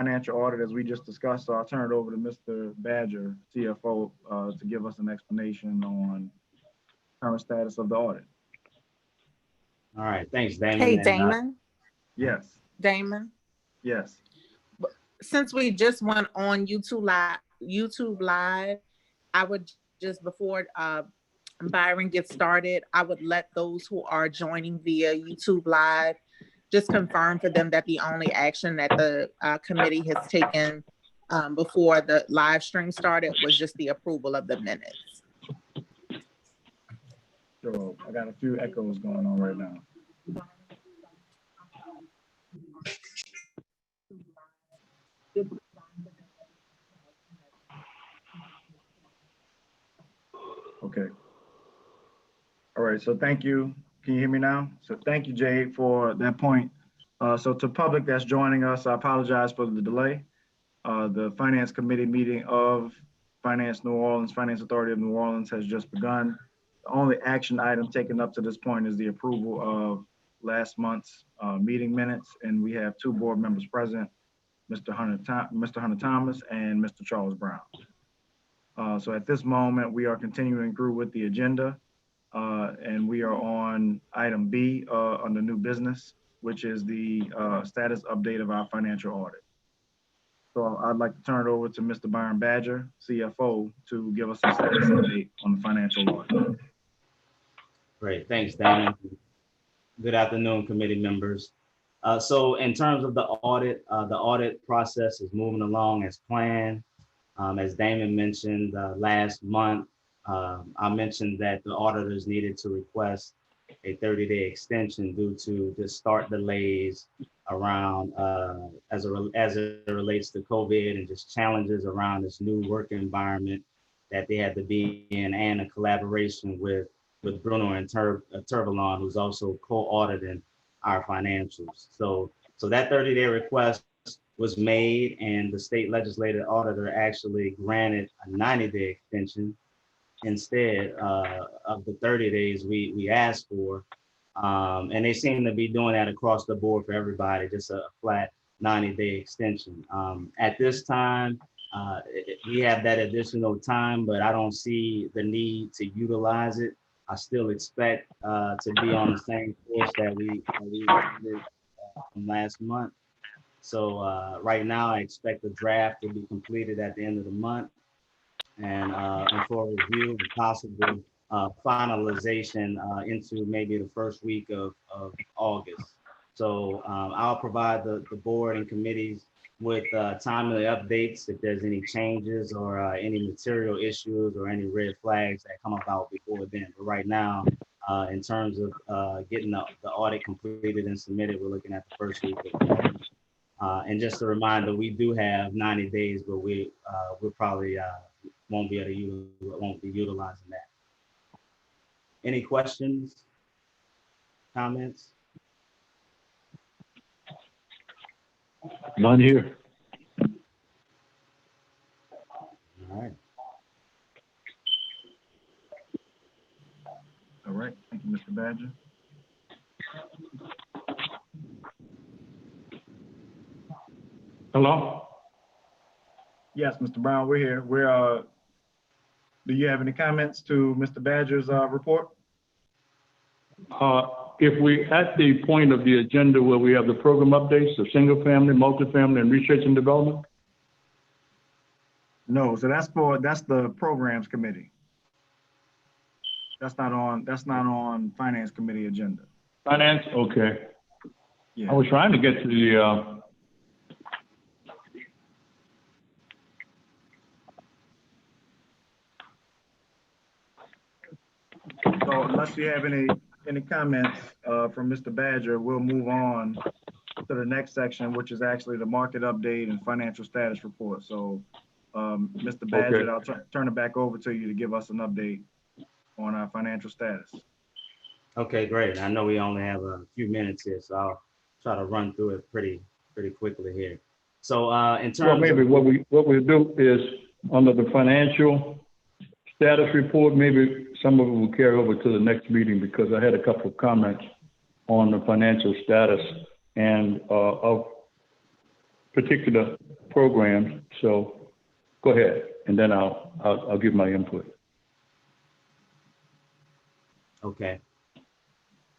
financial audit as we just discussed. So I'll turn it over to Mr. Badger, CFO, to give us an explanation on current status of the audit. All right, thanks, Damon. Hey, And, Damon. Yes, Damon. yes. Since we just went on YouTube Live, I would just before Byron gets started, I would let those who are joining via YouTube Live just confirm for them that the only action that the committee has taken before the live stream started was just the approval of the minutes. Sure. I got a few echoes going on right now. Okay. All right, so thank you. Can you hear me now? So thank you, Jade, for that point. So to public that's joining us, I apologize for the delay. The Finance Committee meeting of Finance Authority of New Orleans has just begun. The only action item taken up to this point is the approval of last month's meeting minutes, and we have two board members present, Mr. Hunter Thomas and Mr. Charles Brown. So at this moment, we are continuing through with the agenda, and we are on item B under new business, which is the status update of our financial audit. So I'd like to turn it over to Mr. Byron Badger, CFO, to give us a status update on the financial audit. Great, thanks, Damon. Good afternoon, committee members. So in terms of the audit process is moving along as planned. As Damon mentioned last month, I mentioned that the auditors needed to request a 30-day extension due to the start delays around as it relates to COVID and just challenges around this new work environment that they had to be in, and a collaboration with Bruno and Turvalon, who's also co-auditing our financials. So that 30-day request was made, and the state legislative auditor actually granted a 90-day extension instead of the 30 days we asked for. And they seem to be doing that across the board for everybody, just a flat 90-day extension. At this time, we have that additional time, but I don't see the need to utilize it. I still expect to be on the same course that we did from last month. So right now, I expect the draft to be completed at the end of the month, and for review and possible finalization into maybe the first week of August. So I'll provide the board and committees with timely updates if there's any changes or any material issues or any red flags that come about before then. But right now, in terms of getting the audit completed and submitted, we're looking at the first week of August. And just a reminder, we do have 90 days, but we'll probably won't be utilizing that. Any questions, comments? None here. All right. All right, thank you, Mr. Badger. Hello? Yes, Mr. Brown, we're here. Do you have any comments to Mr. Badger's report? If we at the point of the agenda where we have the program updates of single family, multifamily, and research and development? No, so that's the programs committee. That's not on finance committee agenda. Finance, okay. Yeah. I was trying to get to the, So unless you have any comments from Mr. Badger, we'll move on to the next section, which is actually the market update and financial status report. So Mr. Badger, Okay. I'll turn it back over to you to give us an update on our financial status. Okay, great. I know we only have a few minutes here, so I'll try to run through it pretty quickly here. So in terms well, maybe of what we'll do is under the financial status report, maybe some of it will carry over to the next meeting, because I had a couple of comments on the financial status and of particular programs. So go ahead, and then I'll give my input. Okay.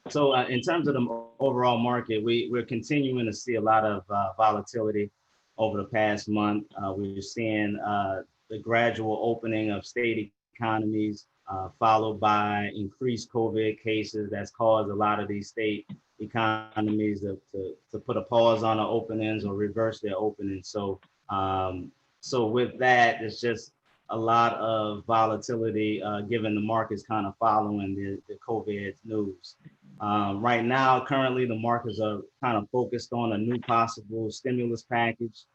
So in terms of the overall market, we're continuing to see a lot of volatility over the past month. We're seeing the gradual opening of state economies, followed by increased COVID cases. That's caused a lot of these state economies to put a pause on the openings or reverse their openings. So with that, it's just a lot of volatility given the markets kind of following the COVID news. Right now, currently, the markets are kind of focused on a new possible stimulus package.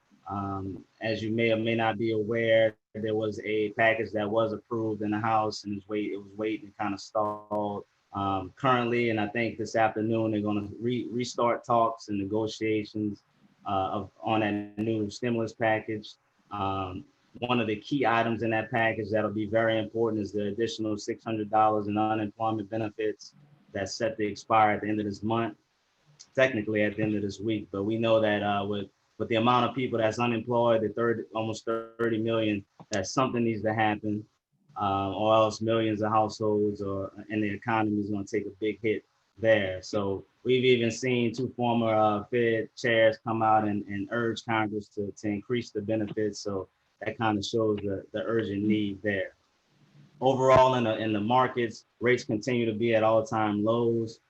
As you may or may not be aware, there was a package that was approved in the House and it was waiting to kind of stalled currently. And I think this afternoon, they're going to restart talks and negotiations on that new stimulus package. One of the key items in that package that'll be very important is the additional $600 in unemployment benefits that's set to expire at the end of this month, technically at the end of this week. But we know that with the amount of people that's unemployed, almost 30 million, that something needs to happen, or else millions of households and the economy is going to take a big hit there. So we've even seen two former Fed chairs come out and urge Congress to increase the benefits. So that kind of shows the urgent need there. Overall, in the markets, rates continue to be at all-time lows,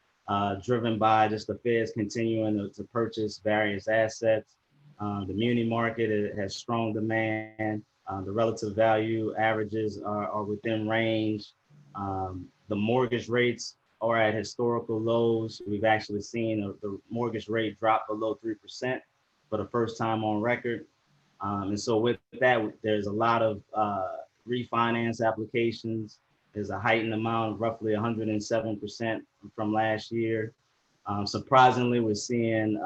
driven by just the Feds continuing to purchase various assets. The muni market has strong demand. The relative value averages are within range. The mortgage rates are at historical lows. We've actually seen the mortgage rate drop below 3% for the first time on record. And so with that, there's a lot of refinance applications. There's a heightened amount, roughly 107% from last year. Surprisingly, we're seeing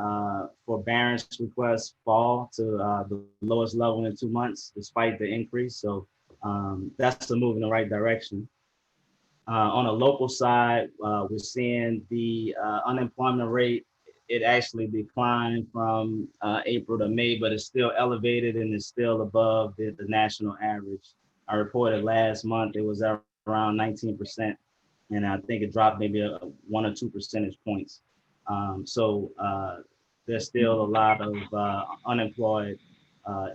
forbearance requests fall to the lowest level in 2 months, despite the increase. So that's a move in the right direction. On a local side, we're seeing the unemployment rate. It actually declined from April to May, but it's still elevated and it's still above the national average. I reported last month it was around 19%, and I think it dropped maybe 1 or 2 percentage points. So there's still a lot of unemployed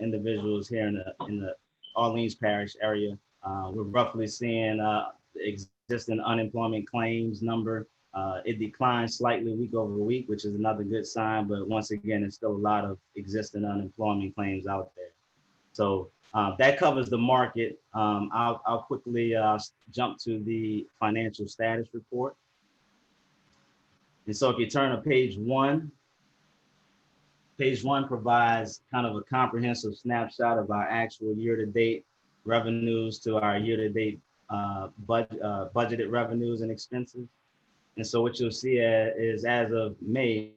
individuals here in the Orleans Parish area. We're roughly seeing the existing unemployment claims number. It declined slightly week over week, which is another good sign. But once again, there's still a lot of existing unemployment claims out there. So that covers the market. I'll quickly jump to the financial status report. And so if you turn to page one provides kind of a comprehensive snapshot of our actual year-to-date revenues to our year-to-date budgeted revenues and expenses. And so what you'll see is as of May,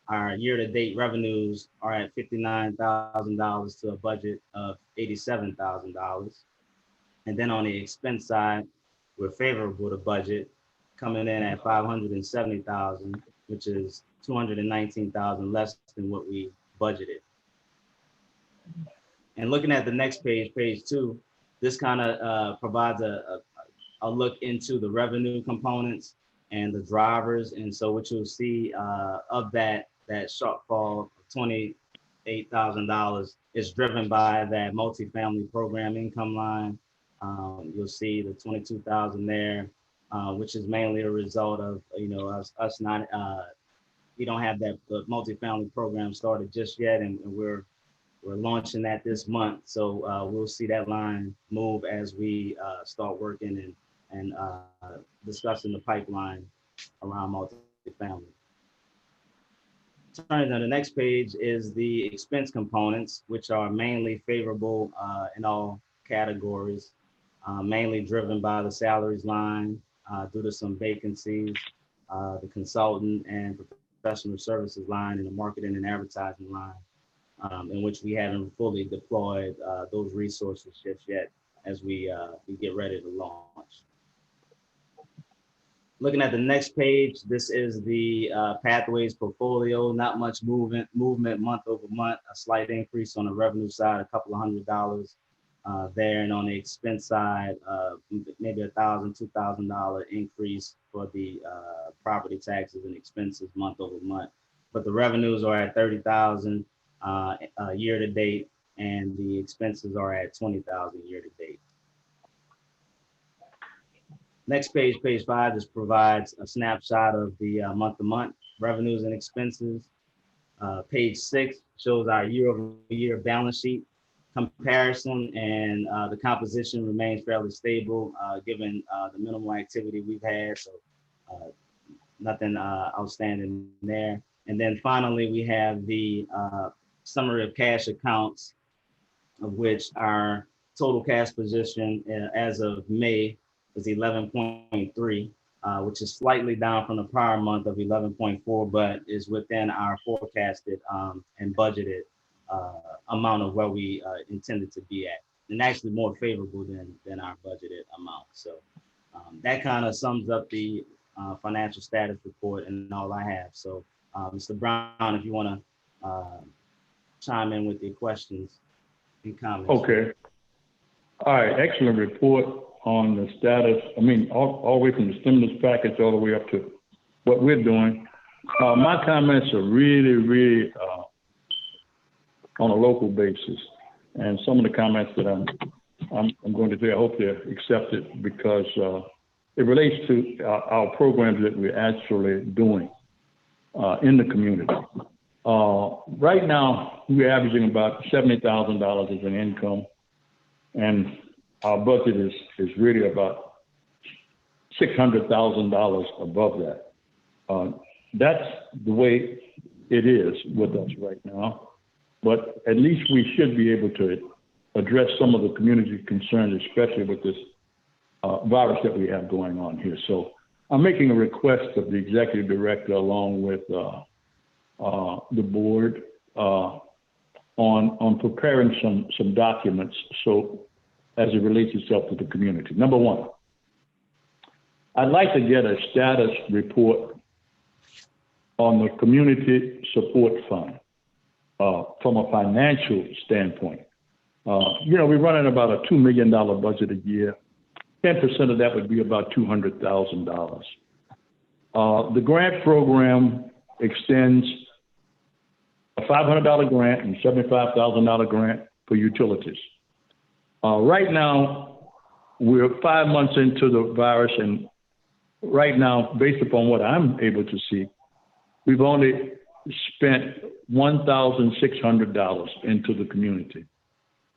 our year-to-date revenues are at $59,000 to a budget of $87,000. And then on the expense side, we're favorable to budget, coming in at $570,000, which is $219,000 less than what we budgeted. And looking at the next page, page two, this kind of provides a look into the revenue components and the drivers. And so what you'll see of that shortfall of $28,000 is driven by that multifamily program income line. You'll see the $22,000 there, which is mainly a result of us not we don't have the multifamily program started just yet, and we're launching that this month. So we'll see that line move as we start working and discussing the pipeline around multifamily. Turning to the next page is the expense components, which are mainly favorable in all categories, mainly driven by the salaries line due to some vacancies, the consultant and professional services line, and the marketing and advertising line, in which we haven't fully deployed those resources just yet as we get ready to launch. Looking at the next page, this is the Pathways portfolio. Not much movement month over month. A slight increase on the revenue side, a couple of $100 there, and on the expense side, maybe $1,000, $2,000 increase for the property taxes and expenses month over month. But the revenues are at 30,000 year to date, and the expenses are at 20,000 year to date. Next page, page 5, just provides a snapshot of the month-to-month revenues and expenses. Page 6 shows our year-over-year balance sheet comparison, and the composition remains fairly stable given the minimal activity we've had, so nothing outstanding there. And then finally, we have the summary of cash accounts, of which our total cash position as of May is 11.3, which is slightly down from the prior month of 11.4, but is within our forecasted and budgeted amount of where we intended to be at, and actually more favorable than our budgeted amount. So that kind of sums up the financial status report and all I have. So Mr. Brown, if you want to chime in with your questions and comments. Okay. All right, excellent report on the status. I mean, all the way from the stimulus package all the way up to what we're doing. My comments are really on a local basis, and some of the comments that I'm going to say, I hope they're accepted, because it relates to our programs that we're actually doing in the community. Right now, we're averaging about $70,000 as an income, and our budget is really about $600,000 above that. That's the way it is with us right now, but at least we should be able to address some of the community concerns, especially with this virus that we have going on here. So I'm making a request of the executive director along with the board on preparing some documents so as it relates itself to the community. Number one, I'd like to get a status report on the Community Support Fund from a financial standpoint. We're running about a $2 million budget a year. 10% of that would be about $200,000. The grant program extends a $500 grant and $75,000 grant for utilities. Right now, we're 5 months into the virus, and right now, based upon what I'm able to see, we've only spent $1,600 into the community.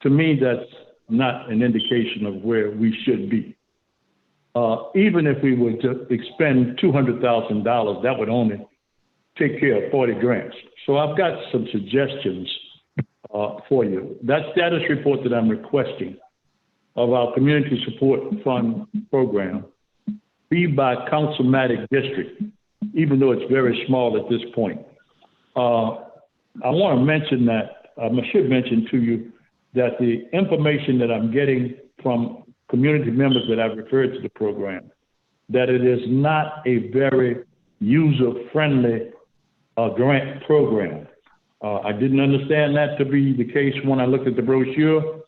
To me, that's not an indication of where we should be. Even if we were to expend $200,000, that would only take care of 40 grants. So I've got some suggestions for you. That status report that I'm requesting of our Community Support Fund program be by councilmatic district, even though it's very small at this point. I want to mention that, I should mention to you that the information that I'm getting from community members that I've referred to the program, that it is not a very user-friendly grant program. I didn't understand that to be the case when I looked at the brochure.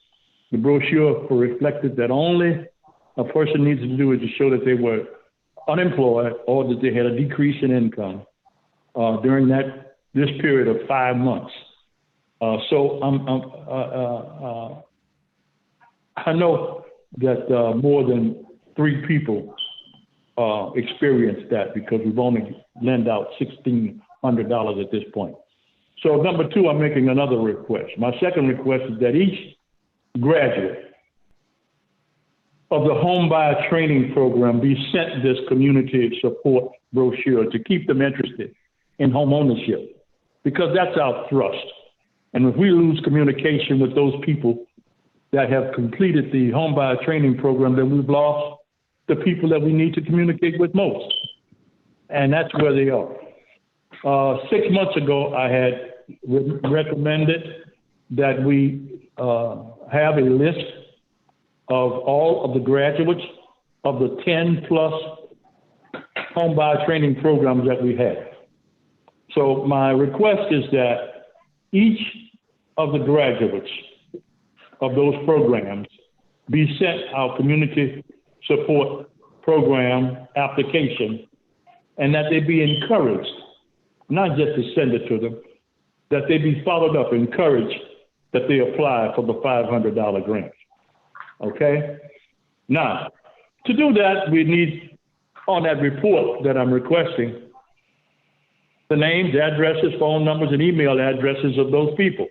The brochure reflected that only a person needs to do is to show that they were unemployed or that they had a decrease in income during this period of 5 months. So I know that more than 3 people experienced that, because we've only lent out $1,600 at this point. So number 2, I'm making another request. My second request is that each graduate of the home buyer training program be sent this community support brochure to keep them interested in home ownership, because that's our thrust. And if we lose communication with those people that have completed the home buyer training program, then we've lost the people that we need to communicate with most. And that's where they are. 6 months ago, I had recommended that we have a list of all of the graduates of the 10+ home buyer training programs that we have. So my request is that each of the graduates of those programs be sent our community support program application, and that they be encouraged, not just to send it to them, that they be followed up, encouraged that they apply for the $500 grant. Okay? Now, to do that, we need, on that report that I'm requesting, the names, addresses, phone numbers, and email addresses of those people.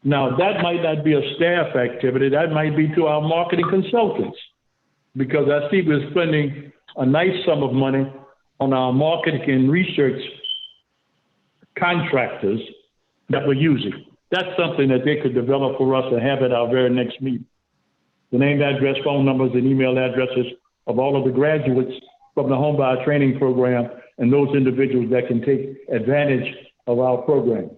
Now, that might not be a staff activity, that might be to our marketing consultants, because I see we're spending a nice sum of money on our marketing and research contractors that we're using. That's something that they could develop for us and have at our very next meeting. The name, address, phone numbers, and email addresses of all of the graduates from the home buyer training program and those individuals that can take advantage of our program.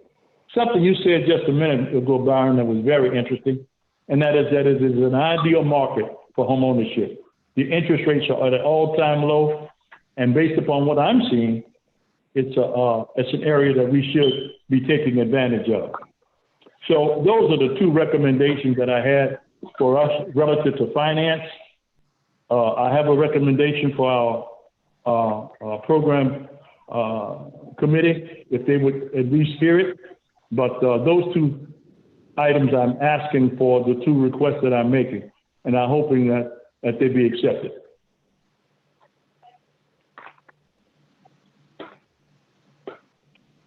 Something you said just a minute ago, Byron, that was very interesting, and that is it is an ideal market for home ownership. The interest rates are at an all-time low, and based upon what I'm seeing, it's an area that we should be taking advantage of. So those are the two recommendations that I had for us relative to finance. I have a recommendation for our program committee, if they would at least hear it. But those two items I'm asking for, the two requests that I'm making, and I'm hoping that they be accepted.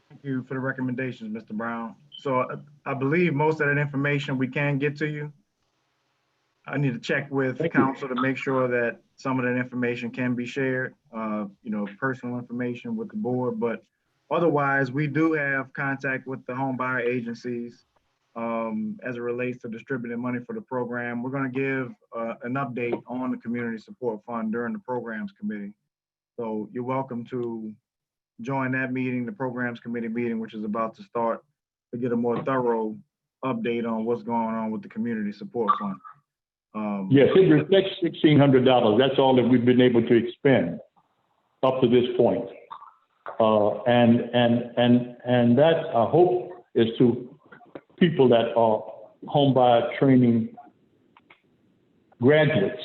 Thank you for the recommendations, Mr. Brown. So I believe most of that information we can get to you. I need to check with council to make sure that some of that information can be shared, personal information with the board, but otherwise we do have contact with the home buyer agencies as it relates to distributing money for the program. We're going to give an update on the community support fund during the programs committee. So you're welcome to join that meeting, the programs committee meeting, which is about to start, to get a more thorough update on what's going on with the community support fund. Yes, it reflects $1,600. That's all that we've been able to expend up to this point. And that, I hope, is to people that are home buyer training graduates.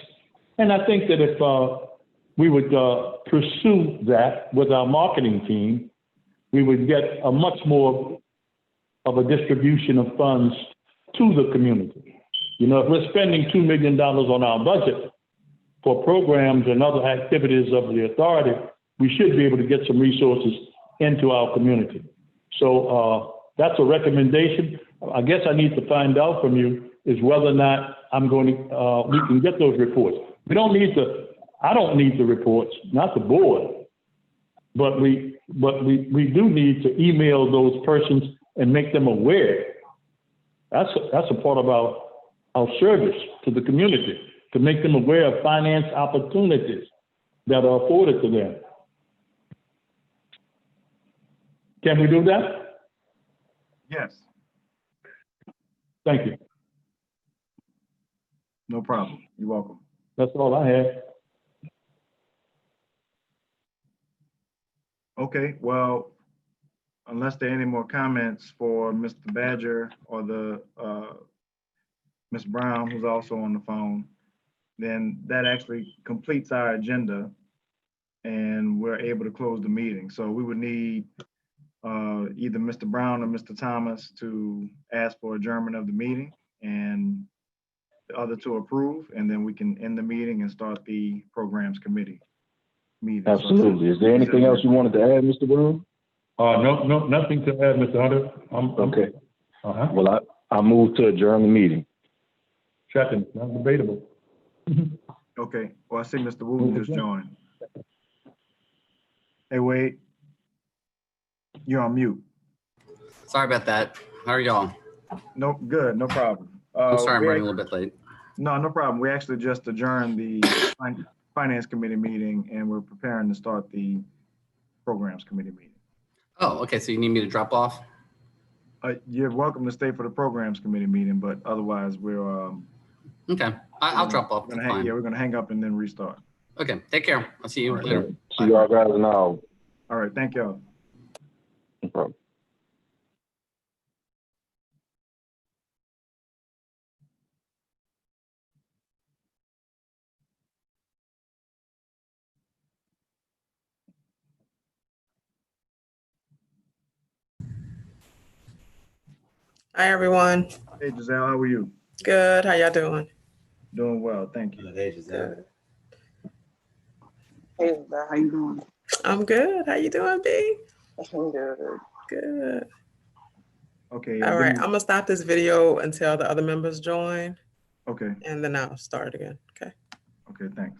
And I think that if we would pursue that with our marketing team, we would get a much more of a distribution of funds to the community. You know, if we're spending $2 million on our budget for programs and other activities of the authority, we should be able to get some resources into our community. So that's a recommendation. I guess I need to find out from you is whether or not I'm going to, we can get those reports. We don't need to, I don't need the reports, not the board, but we do need to email those persons and make them aware. That's a part of our service to the community, to make them aware of finance opportunities that are afforded to them. Can we do that? Yes, Thank you. no problem. You're welcome. That's all I had. Okay, well, unless there are any more comments for Mr. Badger or the Ms. Brown, who's also on the phone, then that actually completes our agenda and we're able to close the meeting. So we would need either Mr. Brown or Mr. Thomas to ask for adjournment of the meeting and the other to approve, and then we can end the meeting and start the programs committee meeting. Absolutely. Is there anything else you wanted to add, Mr. Brown? No, nothing to add, Mr. Hunter. Okay. Uh-huh. Well, I move to adjourn the meeting. Second, not debatable. Okay, well, I see Mr. Wooten just joined. Hey, Wade, you're on mute. Sorry about that. How are y'all? Nope, good, no problem. I'm sorry I'm we running a little bit late. No, no problem. We actually just adjourned the finance committee meeting and we're preparing to start the programs committee meeting. Oh, okay. So you need me to drop off? You're welcome to stay for the programs committee meeting, but otherwise we're Okay. I'll drop off. we're That's gonna fine. we're gonna hang up and then restart. Okay. Take care. I'll see you All right. later. See y'all guys in an hour. All right, thank y'all. No problem. Hi, everyone. Hey, Giselle, how are you? Good. How y'all doing? Doing well, thank you. Good day, Giselle. Good. Hey, Giselle, how you doing? I'm good. How you doing, B? I'm good. Good. Okay, All right. I'm gonna stop this video until the other members join, Okay, and then I'll start again. Okay. okay, thanks.